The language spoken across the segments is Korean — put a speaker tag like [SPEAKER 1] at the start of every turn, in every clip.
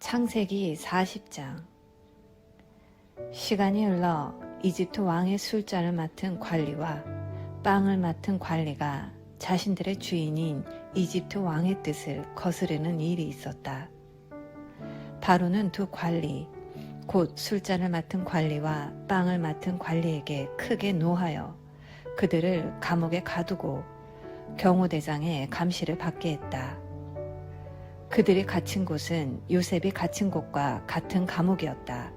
[SPEAKER 1] 창세기 40장. 시간이 흘러 이집트 왕의 술잔을 맡은 관리와 빵을 맡은 관리가 자신들의 주인인 이집트 왕의 뜻을 거스르는 일이 있었다. 바로는 두 관리, 곧 술잔을 맡은 관리와 빵을 맡은 관리에게 크게 노하여 그들을 감옥에 가두고 경호대장의 감시를 받게 했다. 그들이 갇힌 곳은 요셉이 갇힌 곳과 같은 감옥이었다.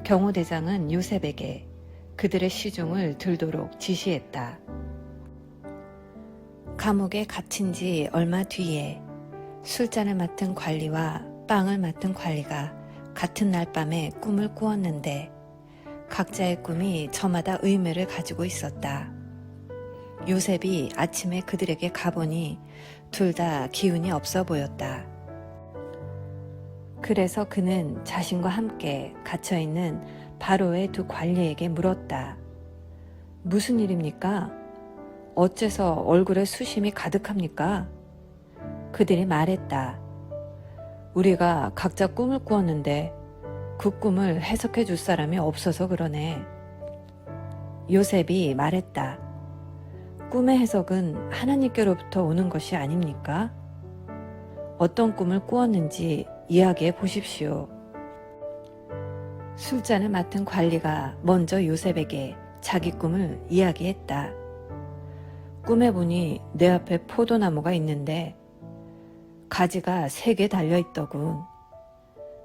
[SPEAKER 1] 경호대장은 요셉에게 그들의 시중을 들도록 지시했다. 감옥에 갇힌 지 얼마 뒤에 술잔을 맡은 관리와 빵을 맡은 관리가 같은 날 밤에 꿈을 꾸었는데 각자의 꿈이 저마다 의미를 가지고 있었다. 요셉이 아침에 그들에게 가보니 둘 다 기운이 없어 보였다. 그래서 그는 자신과 함께 갇혀있는 바로의 두 관리에게 물었다. 무슨 일입니까? 어째서 얼굴에 수심이 가득합니까? 그들이 말했다. 우리가 각자 꿈을 꾸었는데 그 꿈을 해석해 줄 사람이 없어서 그러네. 요셉이 말했다. 꿈의 해석은 하나님께로부터 오는 것이 아닙니까? 어떤 꿈을 꾸었는지 이야기해 보십시오. 술잔을 맡은 관리가 먼저 요셉에게 자기 꿈을 이야기했다. 꿈에 보니 내 앞에 포도나무가 있는데 가지가 3개 달려있더군.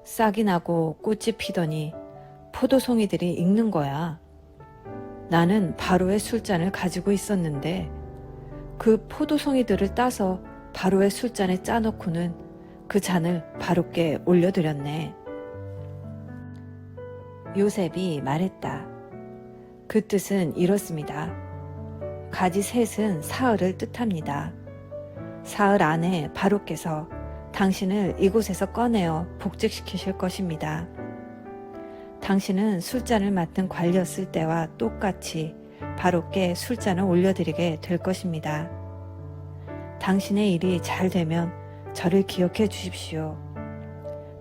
[SPEAKER 1] 싹이 나고 꽃이 피더니 포도송이들이 익는 거야. 나는 바로의 술잔을 가지고 있었는데 그 포도송이들을 따서 바로의 술잔에 짜놓고는 그 잔을 바로께 올려드렸네. 요셉이 말했다. 그 뜻은 이렇습니다. 가지 셋은 사흘을 뜻합니다. 사흘 안에 바로께서 당신을 이곳에서 꺼내어 복직시키실 것입니다. 당신은 술잔을 맡은 관리였을 때와 똑같이 바로께 술잔을 올려드리게 될 것입니다. 당신의 일이 잘 되면 저를 기억해 주십시오.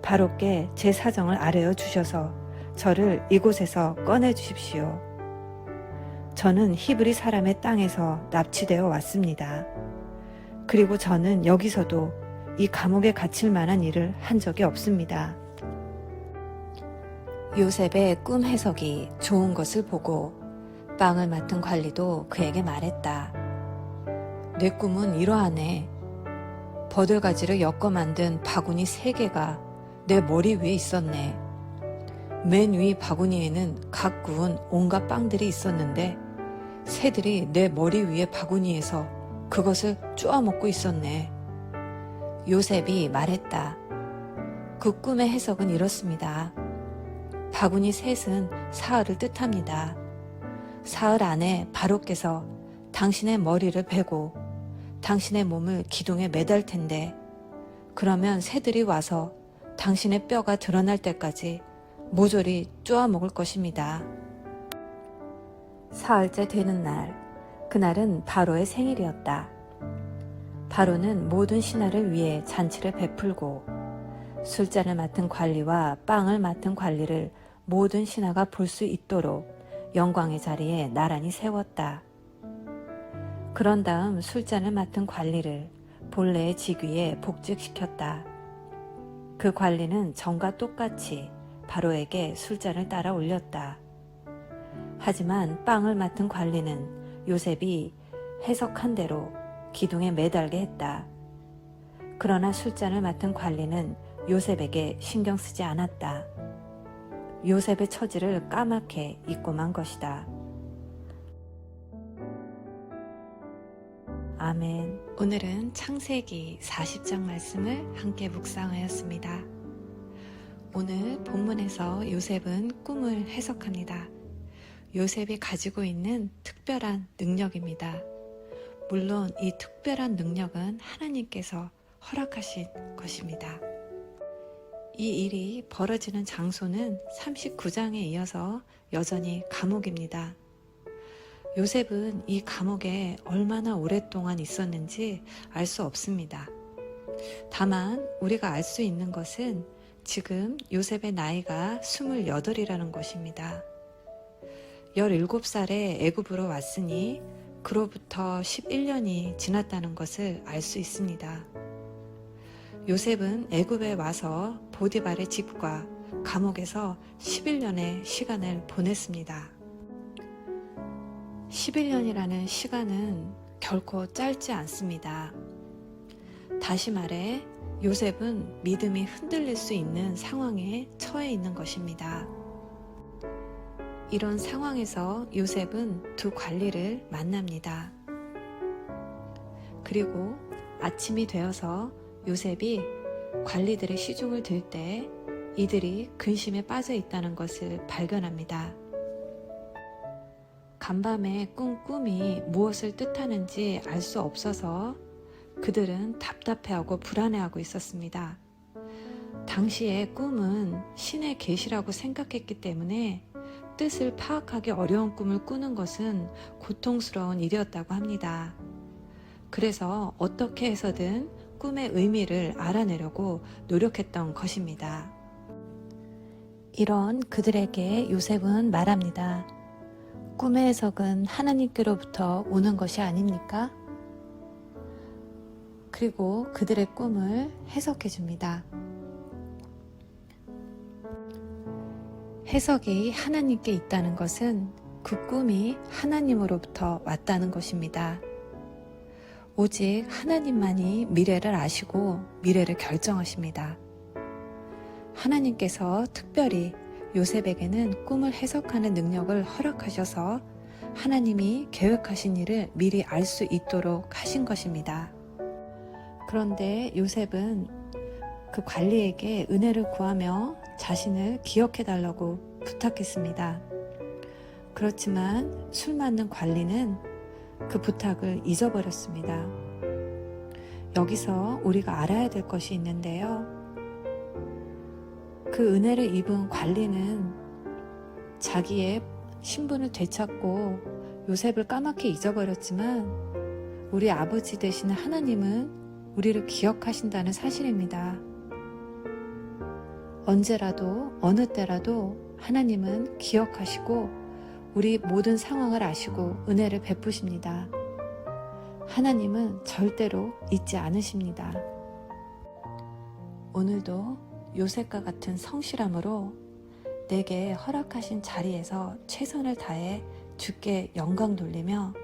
[SPEAKER 1] 바로께 제 사정을 아뢰어 주셔서 저를 이곳에서 꺼내 주십시오. 저는 히브리 사람의 땅에서 납치되어 왔습니다. 그리고 저는 여기서도 이 감옥에 갇힐 만한 일을 한 적이 없습니다. 요셉의 꿈 해석이 좋은 것을 보고 빵을 맡은 관리도 그에게 말했다. 내 꿈은 이러하네. 버들가지를 엮어 만든 바구니 3개가 내 머리 위에 있었네. 맨 위 바구니에는 각 구운 온갖 빵들이 있었는데 새들이 내 머리 위에 바구니에서 그것을 쪼아먹고 있었네. 요셉이 말했다. 그 꿈의 해석은 이렇습니다. 바구니 셋은 사흘을 뜻합니다. 사흘 안에 바로께서 당신의 머리를 베고 당신의 몸을 기둥에 매달 텐데 그러면 새들이 와서 당신의 뼈가 드러날 때까지 모조리 쪼아먹을 것입니다. 사흘째 되는 날, 그날은 바로의 생일이었다. 바로는 모든 신하를 위해 잔치를 베풀고 술잔을 맡은 관리와 빵을 맡은 관리를 모든 신하가 볼 수 있도록 영광의 자리에 나란히 세웠다. 그런 다음 술잔을 맡은 관리를 본래의 직위에 복직시켰다. 그 관리는 전과 똑같이 바로에게 술잔을 따라 올렸다. 하지만 빵을 맡은 관리는 요셉이 해석한 대로 기둥에 매달게 했다. 그러나 술잔을 맡은 관리는 요셉에게 신경 쓰지 않았다. 요셉의 처지를 까맣게 잊고 만 것이다. 아멘. 오늘은 창세기 40장 말씀을 함께 묵상하였습니다. 오늘 본문에서 요셉은 꿈을 해석합니다. 요셉이 가지고 있는 특별한 능력입니다. 물론 이 특별한 능력은 하나님께서 허락하신 것입니다. 이 일이 벌어지는 장소는 39장에 이어서 여전히 감옥입니다. 요셉은 이 감옥에 얼마나 오랫동안 있었는지 알 수 없습니다. 다만 우리가 알 수 있는 것은 지금 요셉의 나이가 28이라는 것입니다. 17살에 애굽으로 왔으니 그로부터 11년이 지났다는 것을 알 수 있습니다. 요셉은 애굽에 와서 보디발의 집과 감옥에서 11년의 시간을 보냈습니다. 11년이라는 시간은 결코 짧지 않습니다. 다시 말해 요셉은 믿음이 흔들릴 수 있는 상황에 처해 있는 것입니다. 이런 상황에서 요셉은 두 관리를 만납니다. 그리고 아침이 되어서 요셉이 관리들의 시중을 들 때 이들이 근심에 빠져 있다는 것을 발견합니다. 간밤에 꾼 꿈이 무엇을 뜻하는지 알 수 없어서 그들은 답답해하고 불안해하고 있었습니다. 당시에 꿈은 신의 계시라고 생각했기 때문에 뜻을 파악하기 어려운 꿈을 꾸는 것은 고통스러운 일이었다고 합니다. 그래서 어떻게 해서든 꿈의 의미를 알아내려고 노력했던 것입니다. 이런 그들에게 요셉은 말합니다. 꿈의 해석은 하나님께로부터 오는 것이 아닙니까? 그리고 그들의 꿈을 해석해 줍니다. 해석이 하나님께 있다는 것은 그 꿈이 하나님으로부터 왔다는 것입니다. 오직 하나님만이 미래를 아시고 미래를 결정하십니다. 하나님께서 특별히 요셉에게는 꿈을 해석하는 능력을 허락하셔서 하나님이 계획하신 일을 미리 알 수 있도록 하신 것입니다. 그런데 요셉은 그 관리에게 은혜를 구하며 자신을 기억해 달라고 부탁했습니다. 그렇지만 술 맞는 관리는 그 부탁을 잊어버렸습니다. 여기서 우리가 알아야 될 것이 있는데요. 그 은혜를 입은 관리는 자기의 신분을 되찾고 요셉을 까맣게 잊어버렸지만 우리 아버지 되시는 하나님은 우리를 기억하신다는 사실입니다. 언제라도 어느 때라도 하나님은 기억하시고 우리 모든 상황을 아시고 은혜를 베푸십니다. 하나님은 절대로 잊지 않으십니다. 오늘도 요셉과 같은 성실함으로 내게 허락하신 자리에서 최선을 다해 주께 영광 돌리며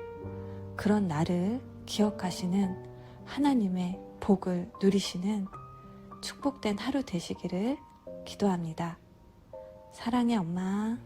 [SPEAKER 1] 그런 나를 기억하시는 하나님의 복을 누리시는 축복된 하루 되시기를 기도합니다. 사랑의 엄마.